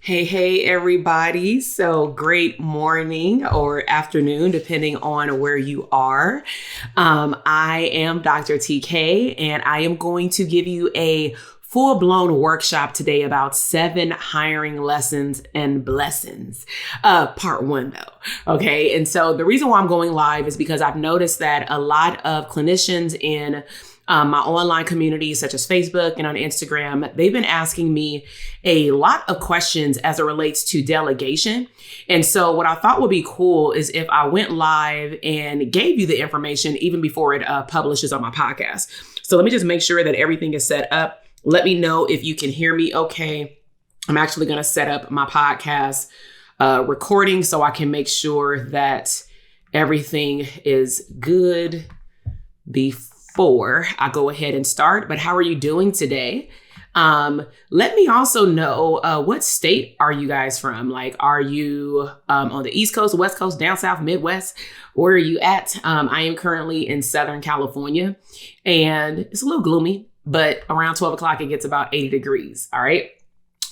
Hey, everybody. So great morning or afternoon, depending on where you are. I am Dr. TK, and I am going to give you a full-blown workshop today about 7 hiring lessons and blessings. Part 1, though. Okay. And so the reason why I'm going live is because I've noticed that a lot of clinicians in my online communities, such as Facebook and on Instagram, they've been asking me a lot of questions as it relates to delegation. And so what I thought would be cool is if I went live and gave you the information even before it publishes on my podcast. So let me just make sure that everything is set up. Let me know if you can hear me okay. I'm actually going to set up my podcast recording so I can make sure that everything is good before I go ahead and start. But how are you doing today? Let me also know what state are you guys from? Like, are you on the East Coast, West Coast, down South, Midwest? Where are you at? I am currently in Southern California, and it's a little gloomy, but around 12 o'clock, it gets about 80 degrees. All right.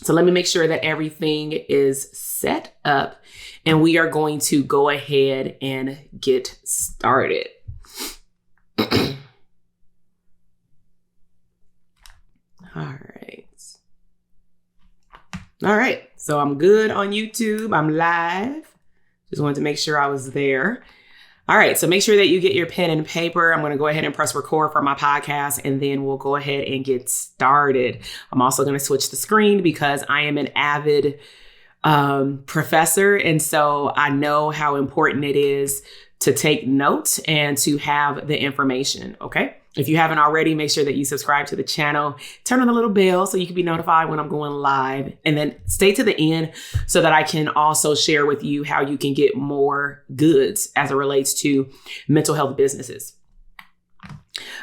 So let me make sure that everything is set up, and we are going to go ahead and get started. All right. So I'm good on YouTube. I'm live. Just wanted to make sure I was there. All right. So make sure that you get your pen and paper. I'm going to go ahead and press record for my podcast, and then we'll go ahead and get started. I'm also going to switch the screen because I am an avid professor. And so I know how important it is to take notes and to have the information. Okay. If you haven't already, make sure that you subscribe to the channel, turn on the little bell so you can be notified when I'm going live, and then stay to the end so that I can also share with you how you can get more goods as it relates to mental health businesses.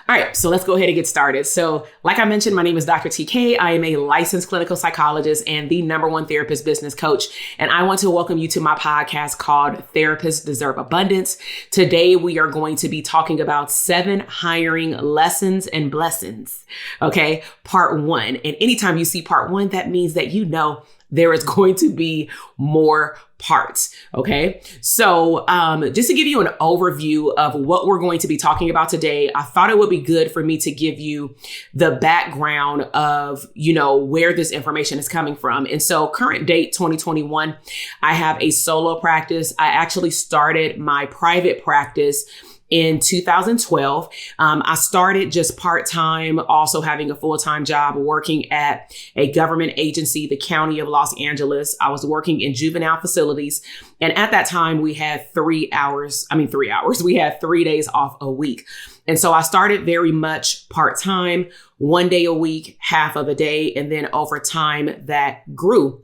All right, so let's go ahead and get started. So like I mentioned, my name is Dr. TK. I am a licensed clinical psychologist and the #1 therapist business coach. And I want to welcome you to my podcast called Therapists Deserve Abundance. Today, we are going to be talking about 7 hiring lessons and blessings. Okay, part 1. And anytime you see part 1, that means that you know there is going to be more parts. Okay. So just to give you an overview of what we're going to be talking about today, I thought it would be good for me to give you the background of, where this information is coming from. And so current date 2021, I have a solo practice. I actually started my private practice in 2012. I started just part-time, also having a full-time job working at a government agency, the County of Los Angeles. I was working in juvenile facilities. And at that time, we had 3 hours. We had 3 days off a week. And so I started very much part-time, 1 day a week, half of a day. And then over time that grew.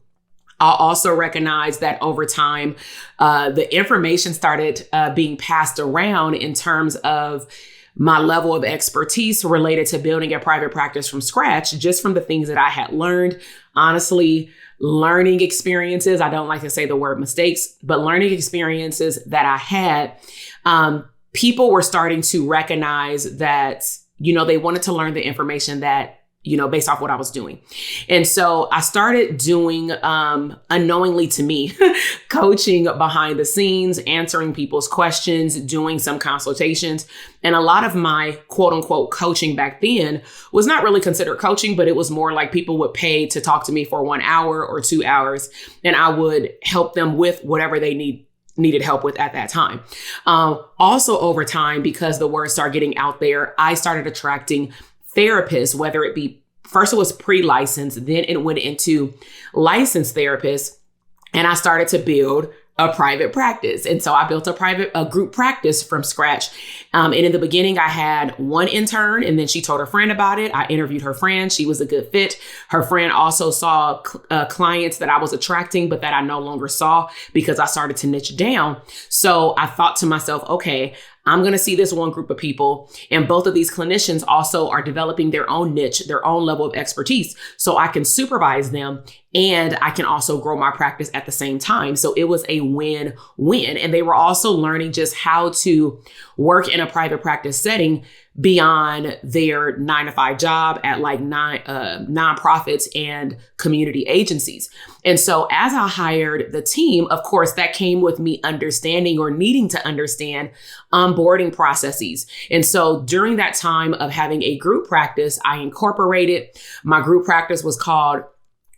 I also recognize that over time, the information started being passed around in terms of my level of expertise related to building a private practice from scratch, just from the things that I had learned. Honestly, learning experiences, I don't like to say the word mistakes, but learning experiences that I had, people were starting to recognize that, they wanted to learn the information that based off what I was doing. And so I started doing, unknowingly to me, coaching behind the scenes, answering people's questions, doing some consultations. And a lot of my quote unquote coaching back then was not really considered coaching, but it was more like people would pay to talk to me for 1 hour or 2 hours, and I would help them with whatever they needed help with at that time. Also over time, because the word started getting out there, I started attracting therapists, whether it be, first it was pre-licensed, then it went into licensed therapists, and I started to build a private practice. And so I built a group practice from scratch. And in the beginning, I had 1 intern, and then she told her friend about it. I interviewed her friend. She was a good fit. Her friend also saw clients that I was attracting, but that I no longer saw because I started to niche down. So I thought to myself, okay, I'm going to see this one group of people, and both of these clinicians also are developing their own niche, their own level of expertise. So I can supervise them, and I can also grow my practice at the same time. So it was a win-win. And they were also learning just how to work in a private practice setting beyond their 9-to-5 job at like nonprofits and community agencies. And so as I hired the team, of course, that came with me understanding or needing to understand onboarding processes. And so during that time of having a group practice, I incorporated, my group practice was called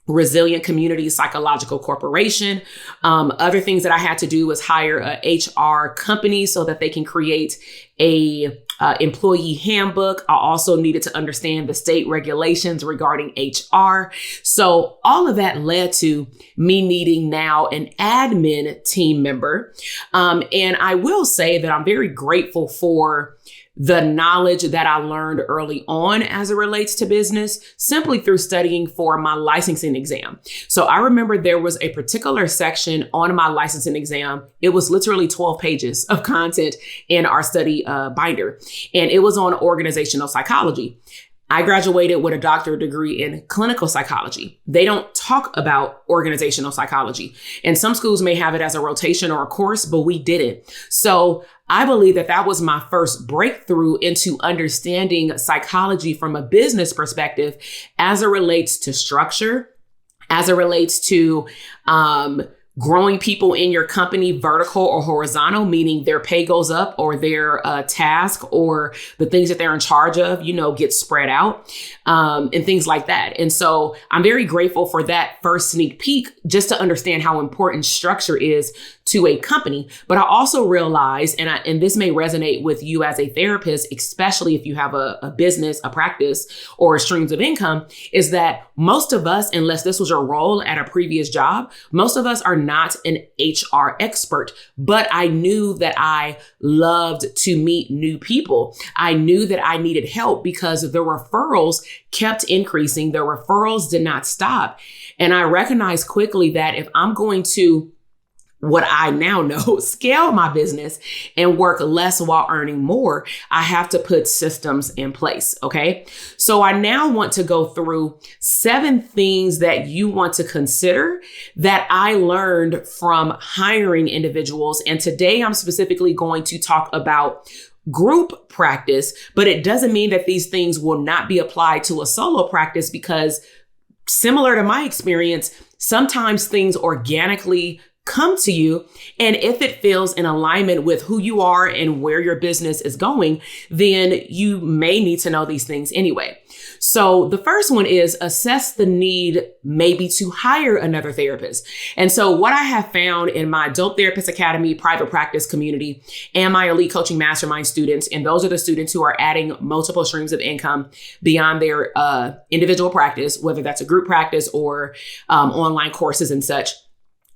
Resilient Community Psychological Corporation. Other things that I had to do was hire a HR company so that they can create a employee handbook. I also needed to understand the state regulations regarding HR. So all of that led to me needing now an admin team member. And I will say that I'm very grateful for the knowledge that I learned early on as it relates to business, simply through studying for my licensing exam. So I remember there was a particular section on my licensing exam. It was literally 12 pages of content in our study binder, and it was on organizational psychology. I graduated with a doctorate degree in clinical psychology. They don't talk about organizational psychology. And some schools may have it as a rotation or a course, but we didn't. So I believe that that was my first breakthrough into understanding psychology from a business perspective as it relates to structure, as it relates to growing people in your company, vertical or horizontal, meaning their pay goes up or their task or the things that they're in charge of, get spread out and things like that. And so I'm very grateful for that first sneak peek just to understand how important structure is to a company. But I also realized, and this may resonate with you as a therapist, especially if you have a business, a practice, or streams of income, is that most of us, unless this was your role at a previous job, most of us are not an HR expert. But I knew that I loved to meet new people. I knew that I needed help because the referrals kept increasing. The referrals did not stop. And I recognized quickly that if I'm going to, what I now know, scale my business and work less while earning more, I have to put systems in place. Okay. So I now want to go through 7 things that you want to consider that I learned from hiring individuals. And today I'm specifically going to talk about group practice, but it doesn't mean that these things will not be applied to a solo practice, because similar to my experience, sometimes things organically come to you. And if it feels in alignment with who you are and where your business is going, then you may need to know these things anyway. So the first one is assess the need maybe to hire another therapist. And so what I have found in my Dope Therapist Academy private practice community and my Elite Coaching Mastermind students, and those are the students who are adding multiple streams of income beyond their individual practice, whether that's a group practice or online courses and such,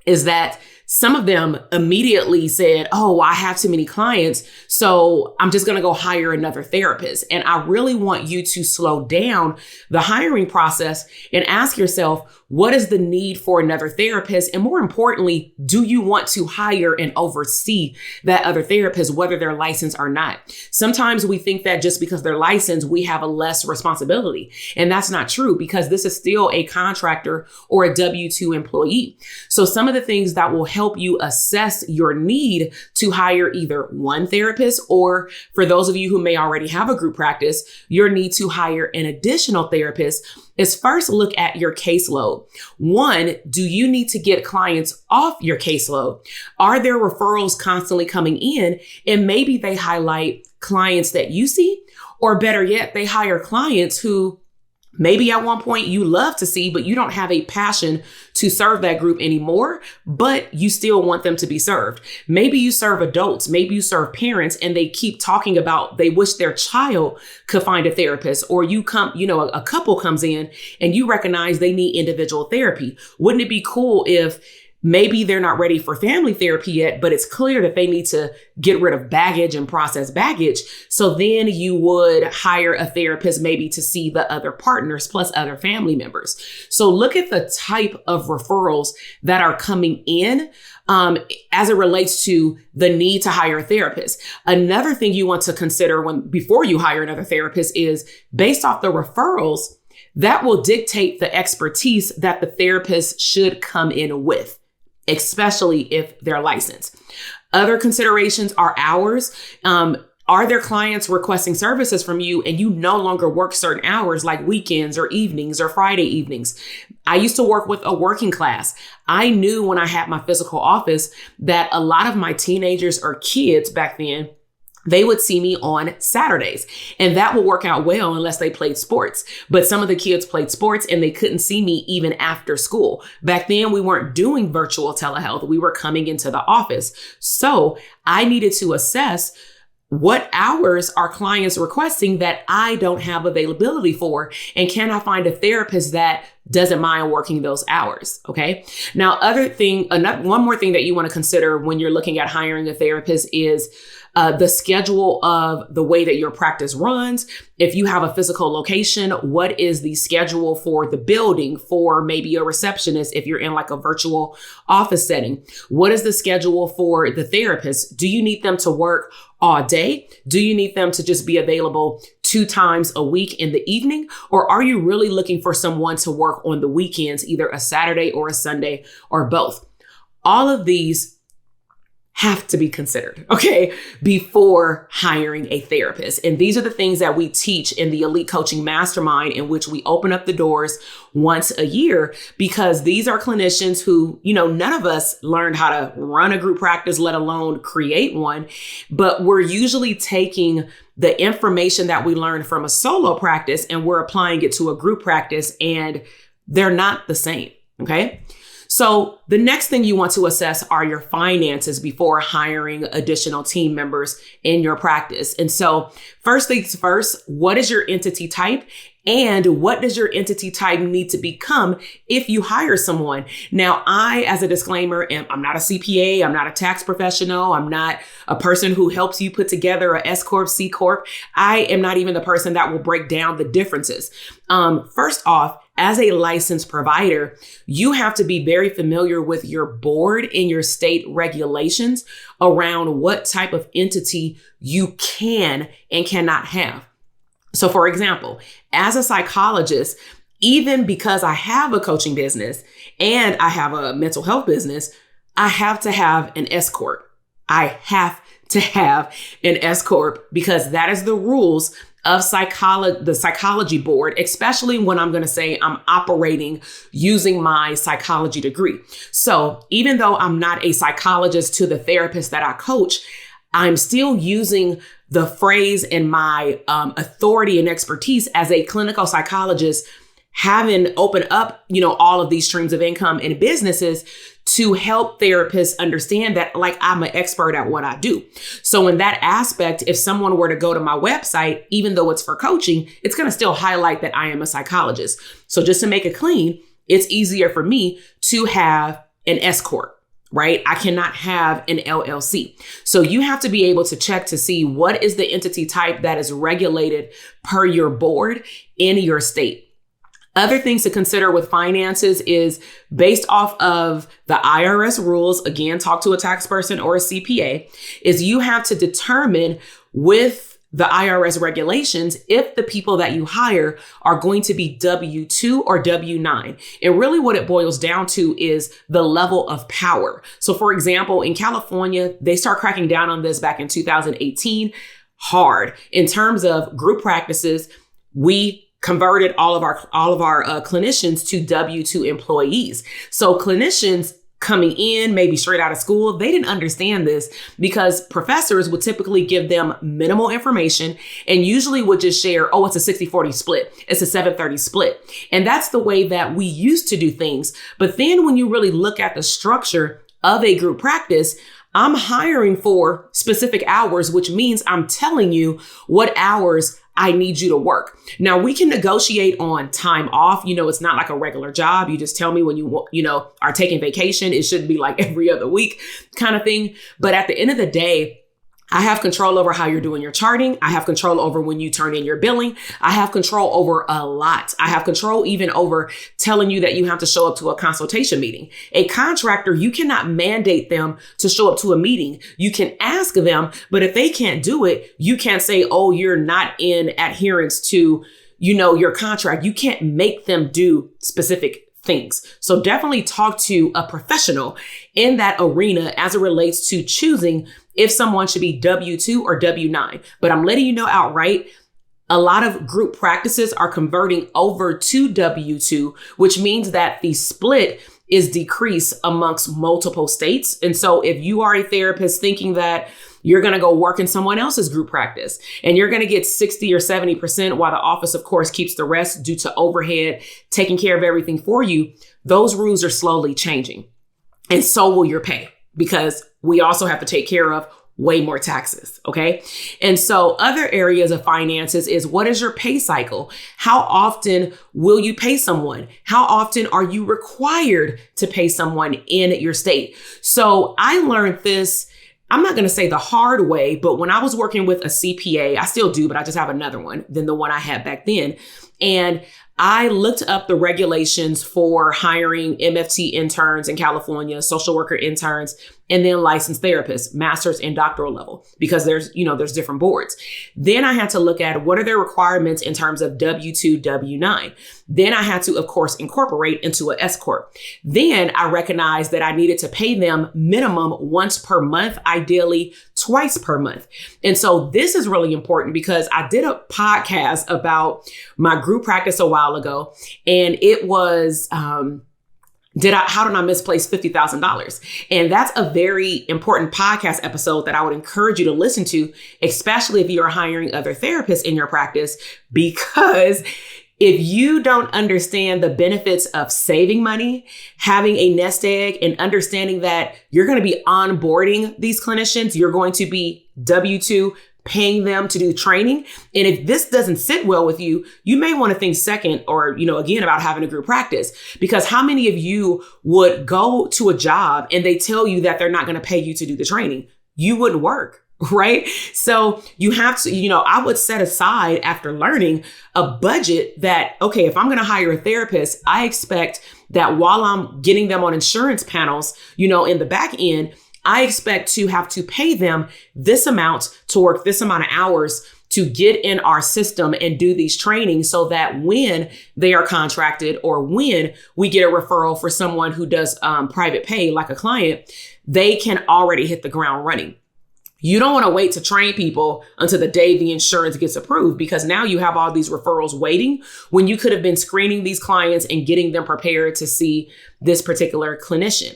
is that some of them immediately said, oh, I have too many clients, so I'm just going to go hire another therapist. And I really want you to slow down the hiring process and ask yourself, what is the need for another therapist? And more importantly, do you want to hire and oversee that other therapist, whether they're licensed or not? Sometimes we think that just because they're licensed, we have a less responsibility. And that's not true, because this is still a contractor or a W-2 employee. So some of the things that will help you assess your need to hire either one therapist, or for those of you who may already have a group practice, your need to hire an additional therapist, is first look at your caseload. One, do you need to get clients off your caseload? Are there referrals constantly coming in? And maybe they highlight clients that you see, or better yet, they hire clients who maybe at one point you love to see, but you don't have a passion to serve that group anymore, but you still want them to be served. Maybe you serve adults, maybe you serve parents, and they keep talking about they wish their child could find a therapist, or a couple comes in and you recognize they need individual therapy. Wouldn't it be cool if maybe they're not ready for family therapy yet, but it's clear that they need to get rid of baggage and process baggage? So then you would hire a therapist maybe to see the other partners plus other family members. So look at the type of referrals that are coming in as it relates to the need to hire a therapist. Another thing you want to consider before you hire another therapist is, based off the referrals, that will dictate the expertise that the therapist should come in with, especially if they're licensed. Other considerations are hours. Are there clients requesting services from you and you no longer work certain hours like weekends or evenings or Friday evenings? I used to work with a working class. I knew when I had my physical office that a lot of my teenagers or kids back then, they would see me on Saturdays, and that would work out well unless they played sports. But some of the kids played sports and they couldn't see me even after school. Back then, we weren't doing virtual telehealth. We were coming into the office. So I needed to assess what hours are clients requesting that I don't have availability for? And can I find a therapist that doesn't mind working those hours? Okay. Now, one more thing that you want to consider when you're looking at hiring a therapist is the schedule of the way that your practice runs. If you have a physical location, what is the schedule for the building for maybe a receptionist if you're in like a virtual office setting? What is the schedule for the therapist? Do you need them to work all day? Do you need them to just be available 2 times a week in the evening? Or are you really looking for someone to work on the weekends, either a Saturday or a Sunday or both? All of these have to be considered, okay, before hiring a therapist. And these are the things that we teach in the Elite Coaching Mastermind, in which we open up the doors once a year, because these are clinicians who, none of us learned how to run a group practice, let alone create one. But we're usually taking the information that we learned from a solo practice and we're applying it to a group practice, and they're not the same, okay? So the next thing you want to assess are your finances before hiring additional team members in your practice. And so first things first, what is your entity type? And what does your entity type need to become if you hire someone? Now, as a disclaimer, I'm not a CPA. I'm not a tax professional. I'm not a person who helps you put together a S Corp, C Corp. I am not even the person that will break down the differences. First off, as a licensed provider, you have to be very familiar with your board and your state regulations around what type of entity you can and cannot have. So for example, as a psychologist, even because I have a coaching business and I have a mental health business, I have to have an S Corp. I have to have an S Corp because that is the rules of the psychology board, especially when I'm going to say I'm operating using my psychology degree. So even though I'm not a psychologist to the therapist that I coach, I'm still using the phrase and my authority and expertise as a clinical psychologist, having opened up, all of these streams of income and businesses to help therapists understand that, like, I'm an expert at what I do. So in that aspect, if someone were to go to my website, even though it's for coaching, it's going to still highlight that I am a psychologist. So just to make it clean, it's easier for me to have an S Corp, right? I cannot have an LLC. So you have to be able to check to see what is the entity type that is regulated per your board in your state. Other things to consider with finances is based off of the IRS rules. Again, talk to a tax person or a CPA, is you have to determine with the IRS regulations if the people that you hire are going to be W-2 or W-9. And really what it boils down to is the level of power. So for example, in California, they start cracking down on this back in 2018 hard. In terms of group practices, we converted all of our clinicians to W-2 employees. So clinicians coming in, maybe straight out of school, they didn't understand this because professors would typically give them minimal information and usually would just share, oh, it's a 60-40 split. It's a 7-30 split. And that's the way that we used to do things. But then when you really look at the structure of a group practice, I'm hiring for specific hours, which means I'm telling you what hours I need you to work. Now we can negotiate on time off. It's not like a regular job. You just tell me when you are taking vacation. It shouldn't be like every other week kind of thing. But at the end of the day, I have control over how you're doing your charting. I have control over when you turn in your billing. I have control over a lot. I have control even over telling you that you have to show up to a consultation meeting. A contractor, you cannot mandate them to show up to a meeting. You can ask them, but if they can't do it, you can't say, oh, you're not in adherence to, your contract. You can't make them do specific things. So definitely talk to a professional in that arena as it relates to choosing if someone should be W-2 or W-9. But I'm letting you know outright, a lot of group practices are converting over to W-2, which means that the split is decreased amongst multiple states. And so if you are a therapist thinking that you're going to go work in someone else's group practice and you're going to get 60 or 70% while the office, of course, keeps the rest due to overhead, taking care of everything for you, those rules are slowly changing. And so will your pay, because we also have to take care of way more taxes. Okay. And so other areas of finances is, what is your pay cycle? How often will you pay someone? How often are you required to pay someone in your state? So I learned this, I'm not going to say the hard way, but when I was working with a CPA, I still do, but I just have another one than the one I had back then. And I looked up the regulations for hiring MFT interns in California, social worker interns, and then licensed therapists, master's and doctoral level, because there's different boards. Then I had to look at what are their requirements in terms of W-2, W-9. Then I had to, of course, incorporate into an S Corp. Then I recognized that I needed to pay them minimum once per month, ideally twice per month. And so this is really important because I did a podcast about my group practice a while ago, and it was, how did I misplace $50,000? And that's a very important podcast episode that I would encourage you to listen to, especially if you're hiring other therapists in your practice, because if you don't understand the benefits of saving money, having a nest egg, and understanding that you're going to be onboarding these clinicians, you're going to be W-2, paying them to do training. And if this doesn't sit well with you, you may want to think second or, again, about having a group practice, because how many of you would go to a job and they tell you that they're not going to pay you to do the training? You wouldn't work. Right? So you have to, I would set aside, after learning, a budget that, okay, if I'm going to hire a therapist, I expect that while I'm getting them on insurance panels, in the back end, I expect to have to pay them this amount to work this amount of hours to get in our system and do these trainings, so that when they are contracted or when we get a referral for someone who does private pay, like a client, they can already hit the ground running. You don't want to wait to train people until the day the insurance gets approved, because now you have all these referrals waiting when you could have been screening these clients and getting them prepared to see this particular clinician.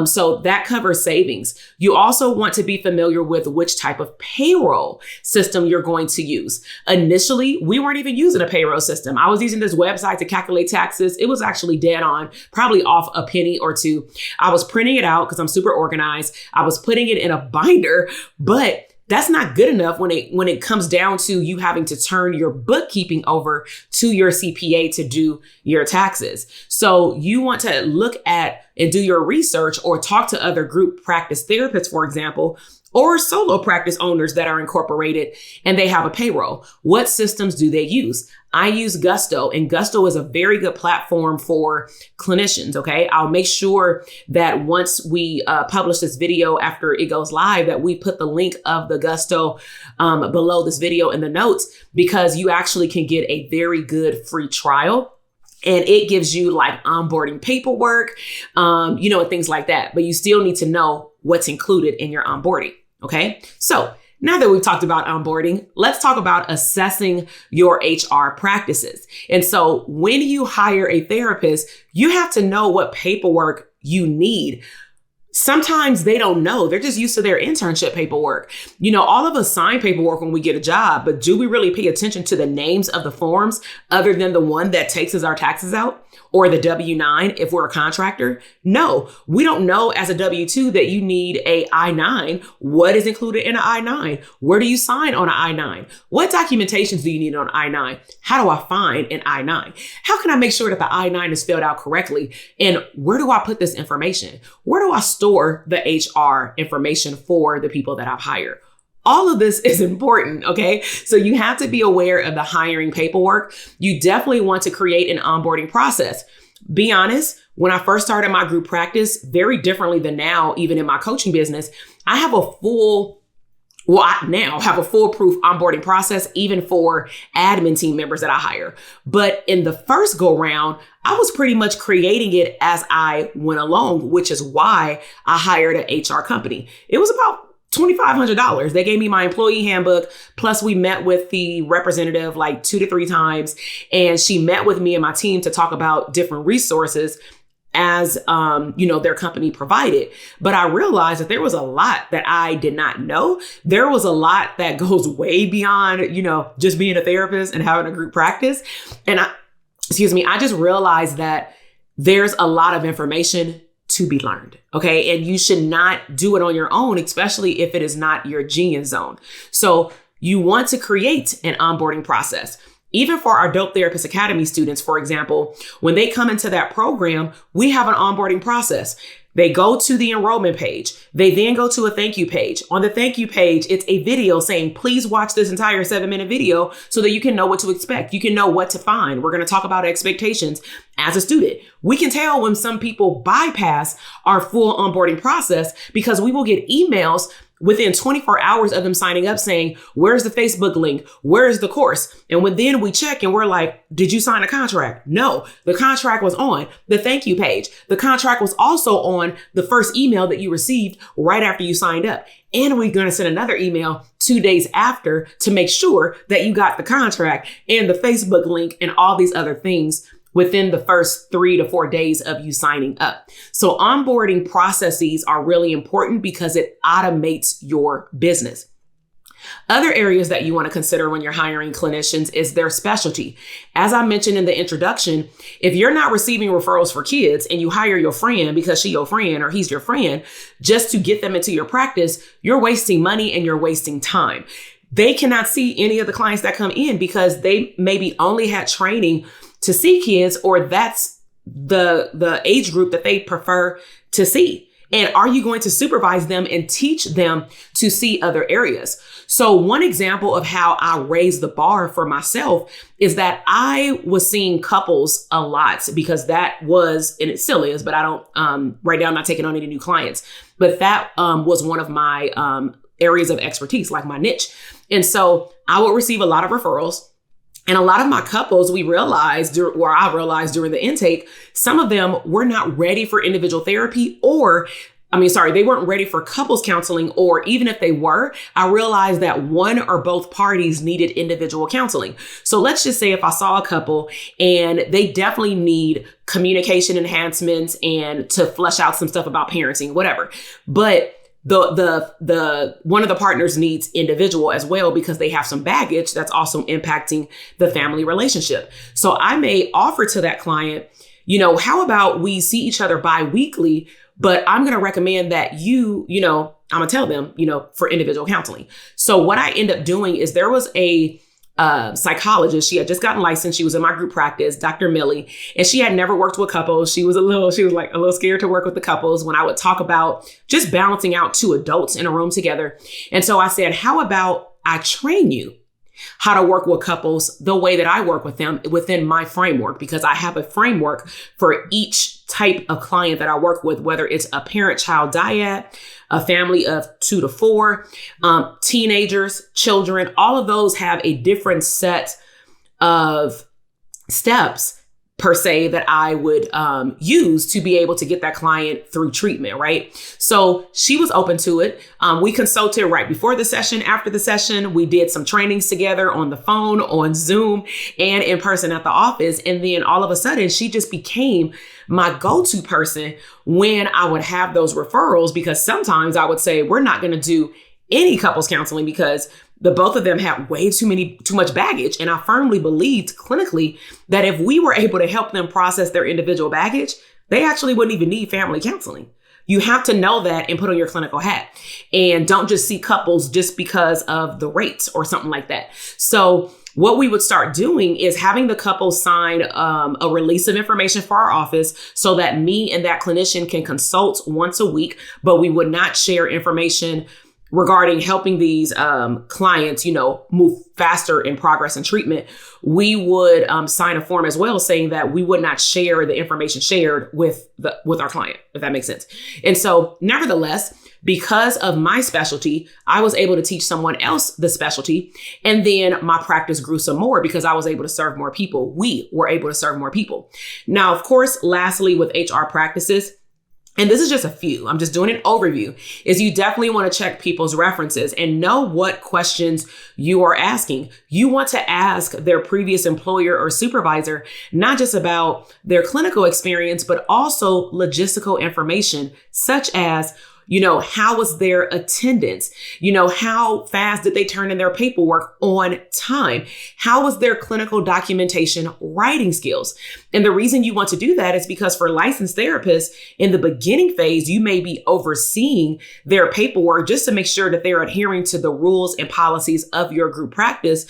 So that covers savings. You also want to be familiar with which type of payroll system you're going to use. Initially, we weren't even using a payroll system. I was using this website to calculate taxes. It was actually dead on, probably off a penny or two. I was printing it out because I'm super organized. I was putting it in a binder, but that's not good enough when it comes down to you having to turn your bookkeeping over to your CPA to do your taxes. So you want to look at and do your research, or talk to other group practice therapists, for example, or solo practice owners that are incorporated and they have a payroll. What systems do they use? I use Gusto, and Gusto is a very good platform for clinicians. Okay. I'll make sure that once we publish this video, after it goes live, that we put the link of the Gusto below this video in the notes, because you actually can get a very good free trial. And it gives you like onboarding paperwork, and things like that. But you still need to know what's included in your onboarding. Okay. So now that we've talked about onboarding, let's talk about assessing your HR practices. And so when you hire a therapist, you have to know what paperwork you need. Sometimes they don't know. They're just used to their internship paperwork. All of us sign paperwork when we get a job, but do we really pay attention to the names of the forms other than the one that takes us our taxes out, or the W-9 if we're a contractor? No, we don't know as a W-2 that you need a I-9. What is included in an I-9? Where do you sign on an I-9? What documentations do you need on I-9? How do I find an I-9? How can I make sure that the I-9 is filled out correctly? And where do I put this information? Where do I store the HR information for the people that I've hired? All of this is important, okay? So you have to be aware of the hiring paperwork. You definitely want to create an onboarding process. Be honest, when I first started my group practice, very differently than now, even in my coaching business, I now have a foolproof onboarding process, even for admin team members that I hire. But in the first go round, I was pretty much creating it as I went along, which is why I hired an HR company. It was about $2,500. They gave me my employee handbook. Plus we met with the representative like 2 to 3 times. And she met with me and my team to talk about different resources as, their company provided. But I realized that there was a lot that I did not know. There was a lot that goes way beyond, just being a therapist and having a group practice. And I just realized that there's a lot of information to be learned. Okay. And you should not do it on your own, especially if it is not your genius zone. So you want to create an onboarding process. Even for our Dope Therapist Academy students, for example, when they come into that program, we have an onboarding process. They go to the enrollment page. They then go to a thank you page. On the thank you page, it's a video saying, please watch this entire 7-minute video so that you can know what to expect. You can know what to find. We're going to talk about expectations as a student. We can tell when some people bypass our full onboarding process because we will get emails within 24 hours of them signing up saying, where's the Facebook link? Where's the course? And then we check and we're like, did you sign a contract? No, the contract was on the thank you page. The contract was also on the first email that you received right after you signed up. And we're going to send another email 2 days after to make sure that you got the contract and the Facebook link and all these other things within the first 3 to 4 days of you signing up. So onboarding processes are really important because it automates your business. Other areas that you want to consider when you're hiring clinicians is their specialty. As I mentioned in the introduction, if you're not receiving referrals for kids and you hire your friend because she's your friend or he's your friend just to get them into your practice, you're wasting money and you're wasting time. They cannot see any of the clients that come in because they maybe only had training to see kids, or that's the age group that they prefer to see. And are you going to supervise them and teach them to see other areas? So one example of how I raised the bar for myself is that I was seeing couples a lot because that was, and it still is, but I don't, right now I'm not taking on any new clients, but that was one of my areas of expertise, like my niche. And so I would receive a lot of referrals. And a lot of my couples, I realized during the intake, some of them were not ready for individual therapy they weren't ready for couples counseling, or even if they were, I realized that one or both parties needed individual counseling. So let's just say if I saw a couple and they definitely need communication enhancements and to flesh out some stuff about parenting, whatever. But the one of the partners needs individual as well because they have some baggage that's also impacting the family relationship. So I may offer to that client, how about we see each other bi-weekly, but I'm going to recommend that I'm going to tell them, for individual counseling. So what I end up doing is there was a psychologist. She had just gotten licensed. She was in my group practice, Dr. Millie, and she had never worked with couples. She was a little scared to work with the couples when I would talk about just balancing out 2 adults in a room together. And so I said, how about I train you how to work with couples the way that I work with them within my framework, because I have a framework for each type of client that I work with, whether it's a parent-child dyad, a family of 2 to 4, teenagers, children, all of those have a different set of steps per se that I would use to be able to get that client through treatment, right? So she was open to it. We consulted right before the session, after the session. We did some trainings together on the phone, on Zoom, and in person at the office. And then all of a sudden, she just became my go-to person when I would have those referrals, because sometimes I would say, we're not going to do any couples counseling because the both of them had way too much baggage. And I firmly believed clinically that if we were able to help them process their individual baggage, they actually wouldn't even need family counseling. You have to know that and put on your clinical hat, and don't just see couples just because of the rates or something like that. So what we would start doing is having the couple sign a release of information for our office so that me and that clinician can consult once a week, but we would not share information regarding helping these clients, move faster in progress and treatment. We would sign a form as well saying that we would not share the information shared with our client, if that makes sense. And so nevertheless, because of my specialty, I was able to teach someone else the specialty. And then my practice grew some more because I was able to serve more people. We were able to serve more people. Now, of course, lastly, with HR practices, and this is just a few, I'm just doing an overview, is you definitely want to check people's references and know what questions you are asking. You want to ask their previous employer or supervisor, not just about their clinical experience, but also logistical information, such as, how was their attendance? How fast did they turn in their paperwork on time? How was their clinical documentation writing skills? And the reason you want to do that is because for licensed therapists, in the beginning phase, you may be overseeing their paperwork just to make sure that they're adhering to the rules and policies of your group practice.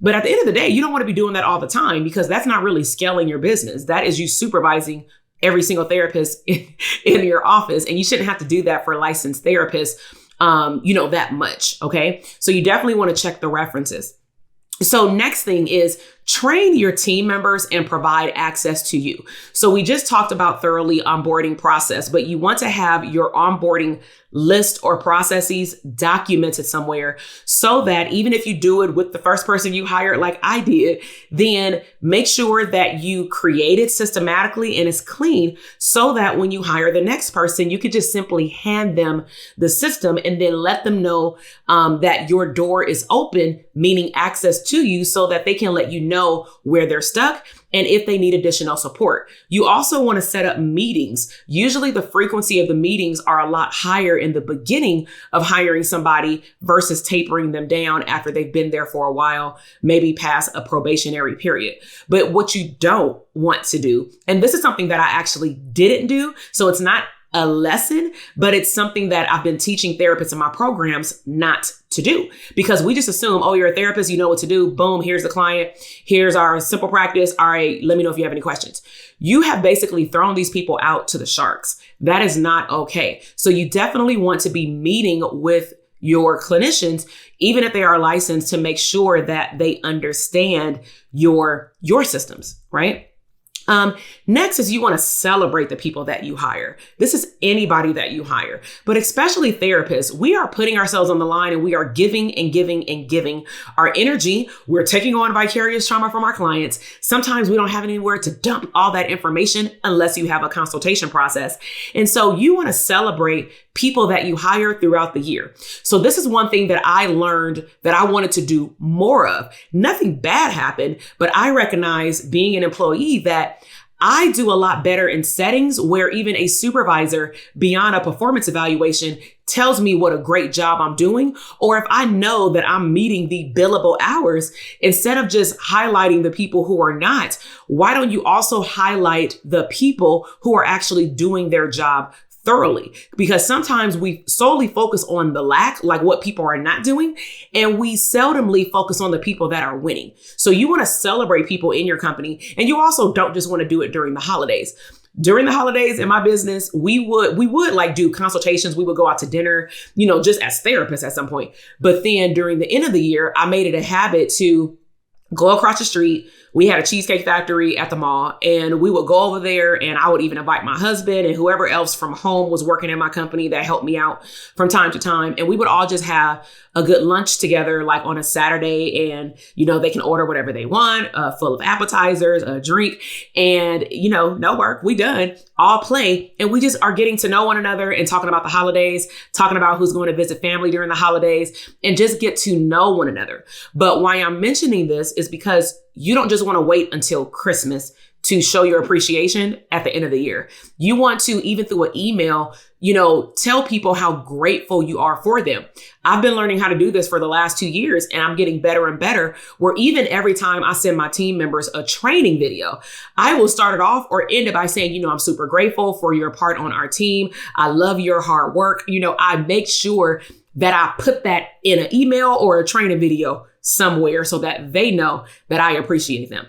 But at the end of the day, you don't want to be doing that all the time, because that's not really scaling your business. That is you supervising every single therapist in your office. And you shouldn't have to do that for licensed therapists, that much. Okay. So you definitely want to check the references. So next thing is train your team members and provide access to you. So we just talked about thoroughly onboarding process, but you want to have your onboarding list or processes documented somewhere so that even if you do it with the first person you hired, like I did, then make sure that you create it systematically and it's clean so that when you hire the next person, you could just simply hand them the system and then let them know that your door is open, meaning access to you, so that they can let you know where they're stuck and if they need additional support. You also want to set up meetings. Usually the frequency of the meetings are a lot higher in the beginning of hiring somebody versus tapering them down after they've been there for a while, maybe past a probationary period. But what you don't want to do, and this is something that I actually didn't do, so it's not a lesson, but it's something that I've been teaching therapists in my programs not to do, because we just assume, oh, you're a therapist, you know what to do. Boom, here's the client. Here's our simple practice. All right, let me know if you have any questions. You have basically thrown these people out to the sharks. That is not okay. So you definitely want to be meeting with your clinicians, even if they are licensed, to make sure that they understand your systems, right? Next is you want to celebrate the people that you hire. This is anybody that you hire, but especially therapists. We are putting ourselves on the line and we are giving and giving and giving our energy. We're taking on vicarious trauma from our clients. Sometimes we don't have anywhere to dump all that information unless you have a consultation process. And so you want to celebrate people that you hire throughout the year. So this is one thing that I learned that I wanted to do more of. Nothing bad happened, but I recognize being an employee that I do a lot better in settings where even a supervisor beyond a performance evaluation tells me what a great job I'm doing. Or if I know that I'm meeting the billable hours, instead of just highlighting the people who are not, why don't you also highlight the people who are actually doing their job thoroughly? Because sometimes we solely focus on the lack, like what people are not doing, and we seldomly focus on the people that are winning. So you want to celebrate people in your company, and you also don't just want to do it during the holidays. During the holidays in my business, we would like do consultations. We would go out to dinner, just as therapists at some point. But then during the end of the year, I made it a habit to go across the street. We had a cheesecake factory at the mall, and we would go over there, and I would even invite my husband and whoever else from home was working in my company that helped me out from time to time. And we would all just have a good lunch together, like on a Saturday, and, they can order whatever they want, full of appetizers, a drink, and, no work, we done, all play. And we just are getting to know one another and talking about the holidays, talking about who's going to visit family during the holidays, and just get to know one another. But why I'm mentioning this is because you don't just want to wait until Christmas to show your appreciation at the end of the year. You want to, even through an email, tell people how grateful you are for them. I've been learning how to do this for the last 2 years, and I'm getting better and better, where even every time I send my team members a training video, I will start it off or end it by saying, I'm super grateful for your part on our team. I love your hard work. I make sure that I put that in an email or a training video somewhere so that they know that I appreciate them.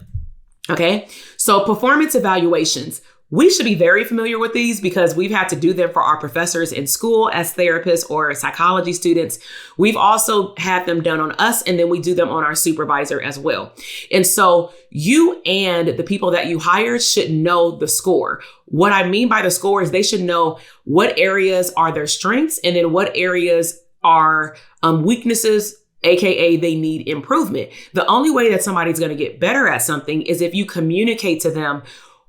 Okay. So performance evaluations, we should be very familiar with these because we've had to do them for our professors in school as therapists or psychology students. We've also had them done on us, and then we do them on our supervisor as well. And so you and the people that you hire should know the score. What I mean by the score is they should know what areas are their strengths and then what areas are weaknesses, AKA they need improvement. The only way that somebody's going to get better at something is if you communicate to them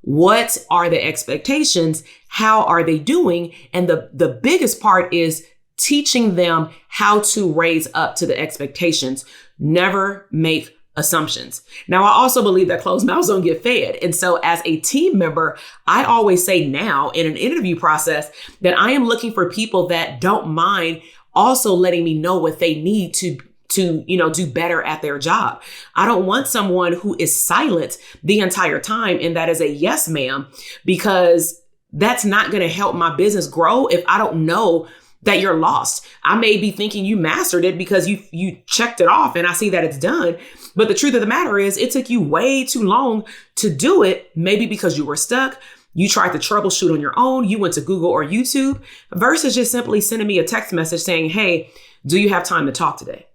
What are the expectations? How are they doing? And the biggest part is teaching them how to raise up to the expectations. Never make assumptions. Now, I also believe that closed mouths don't get fed. And so as a team member, I always say now in an interview process that I am looking for people that don't mind also letting me know what they need to do better at their job. I don't want someone who is silent the entire time and that is a yes, ma'am, because that's not going to help my business grow if I don't know that you're lost. I may be thinking you mastered it because you checked it off and I see that it's done. But the truth of the matter is it took you way too long to do it, maybe because you were stuck. You tried to troubleshoot on your own. You went to Google or YouTube versus just simply sending me a text message saying, hey, do you have time to talk today?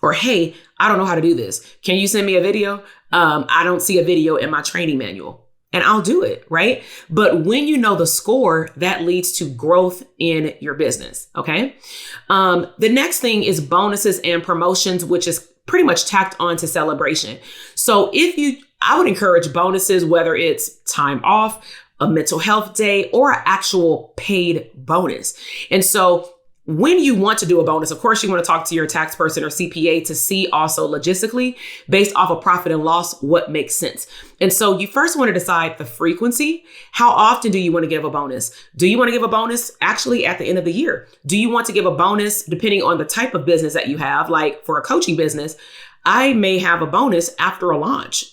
Or, hey, I don't know how to do this. Can you send me a video? I don't see a video in my training manual. And I'll do it, right? But when you know the score, that leads to growth in your business, okay? The next thing is bonuses and promotions, which is pretty much tacked on to celebration. So I would encourage bonuses, whether it's time off, a mental health day, or an actual paid bonus. And so when you want to do a bonus, of course, you want to talk to your tax person or CPA to see also logistically, based off of profit and loss, what makes sense. And so you first want to decide the frequency. How often do you want to give a bonus? Do you want to give a bonus actually at the end of the year? Do you want to give a bonus depending on the type of business that you have? Like for a coaching business, I may have a bonus after a launch,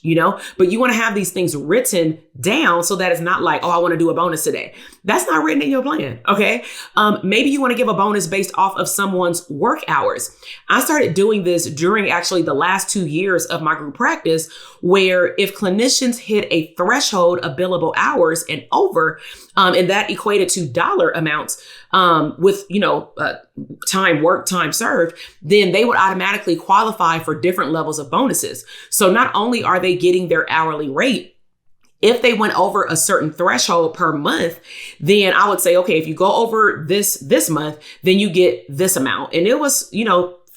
but you want to have these things written down so that it's not like, oh, I want to do a bonus today. That's not written in your plan. Okay. Maybe you want to give a bonus based off of someone's work hours. I started doing this during actually the last 2 years of my group practice, where if clinicians hit a threshold of billable hours and over, and that equated to dollar amounts, with, time worked, time served, then they would automatically qualify for different levels of bonuses. So not only are they getting their hourly rate, if they went over a certain threshold per month, then I would say, okay, if you go over this month, then you get this amount. And it was,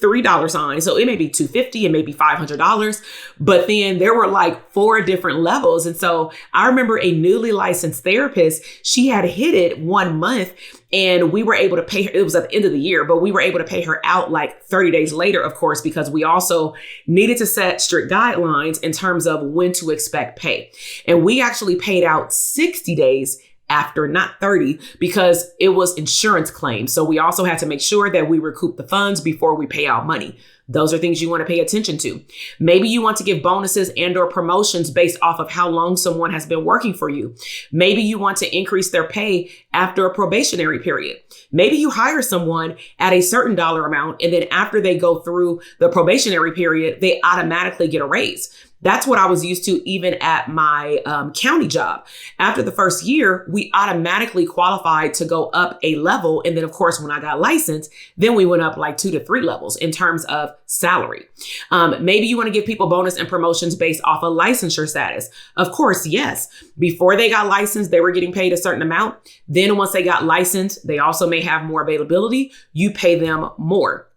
$3 sign. So it may be $250 and maybe $500, but then there were like 4 different levels. And so I remember a newly licensed therapist, she had hit it 1 month and we were able to pay her. It was at the end of the year, but we were able to pay her out like 30 days later, of course, because we also needed to set strict guidelines in terms of when to expect pay. And we actually paid out 60 days after, not 30, because it was insurance claims. So we also had to make sure that we recoup the funds before we pay out money. Those are things you want to pay attention to. Maybe you want to give bonuses and or promotions based off of how long someone has been working for you. Maybe you want to increase their pay after a probationary period. Maybe you hire someone at a certain dollar amount, and then after they go through the probationary period, they automatically get a raise. That's what I was used to even at my county job. After the first year, we automatically qualified to go up a level. And then, of course, when I got licensed, then we went up like 2 to 3 levels in terms of salary. Maybe you want to give people bonus and promotions based off of licensure status. Of course, yes. Before they got licensed, they were getting paid a certain amount. Then once they got licensed, they also may have more availability. You pay them more.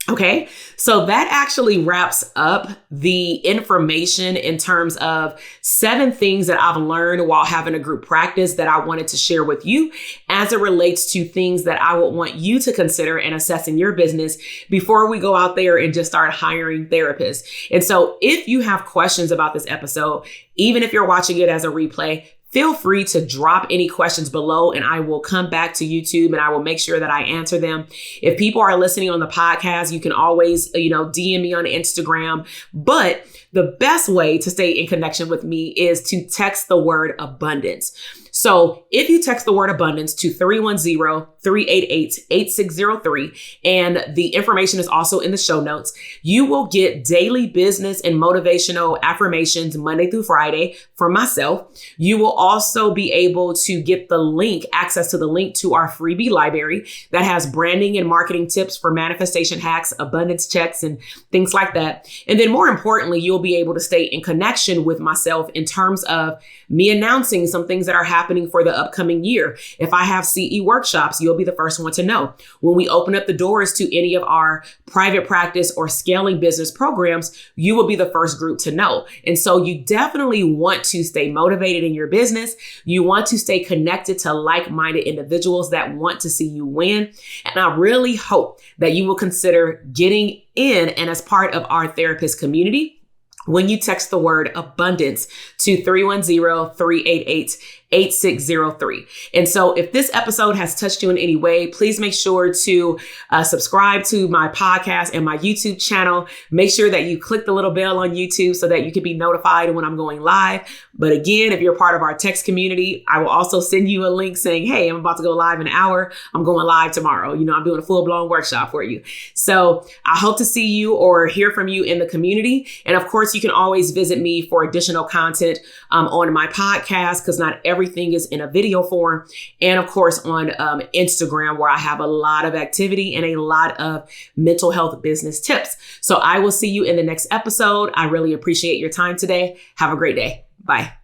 Okay, so that actually wraps up the information in terms of 7 things that I've learned while having a group practice that I wanted to share with you as it relates to things that I would want you to consider in assessing your business before we go out there and just start hiring therapists. And so if you have questions about this episode, even if you're watching it as a replay, feel free to drop any questions below and I will come back to YouTube and I will make sure that I answer them. If people are listening on the podcast, you can always, DM me on Instagram. But the best way to stay in connection with me is to text the word abundance. So if you text the word abundance to 310-388-8603, and the information is also in the show notes, you will get daily business and motivational affirmations Monday through Friday from myself. You will also be able to get access to the link to our freebie library that has branding and marketing tips for manifestation hacks, abundance checks, and things like that. And then more importantly, you'll be able to stay in connection with myself in terms of me announcing some things that are happening happening for the upcoming year. If I have CE workshops, you'll be the first one to know. When we open up the doors to any of our private practice or scaling business programs, you will be the first group to know. And so you definitely want to stay motivated in your business. You want to stay connected to like-minded individuals that want to see you win. And I really hope that you will consider getting in and as part of our therapist community when you text the word abundance to 310-388-8603. And so if this episode has touched you in any way, please make sure to subscribe to my podcast and my YouTube channel. Make sure that you click the little bell on YouTube so that you can be notified when I'm going live. But again, if you're part of our text community, I will also send you a link saying, hey, I'm about to go live in an hour. I'm going live tomorrow. I'm doing a full-blown workshop for you. So I hope to see you or hear from you in the community. And of course, you can always visit me for additional content on my podcast, because not everything is in a video form. And of course, on Instagram, where I have a lot of activity and a lot of mental health business tips. So I will see you in the next episode. I really appreciate your time today. Have a great day. Bye.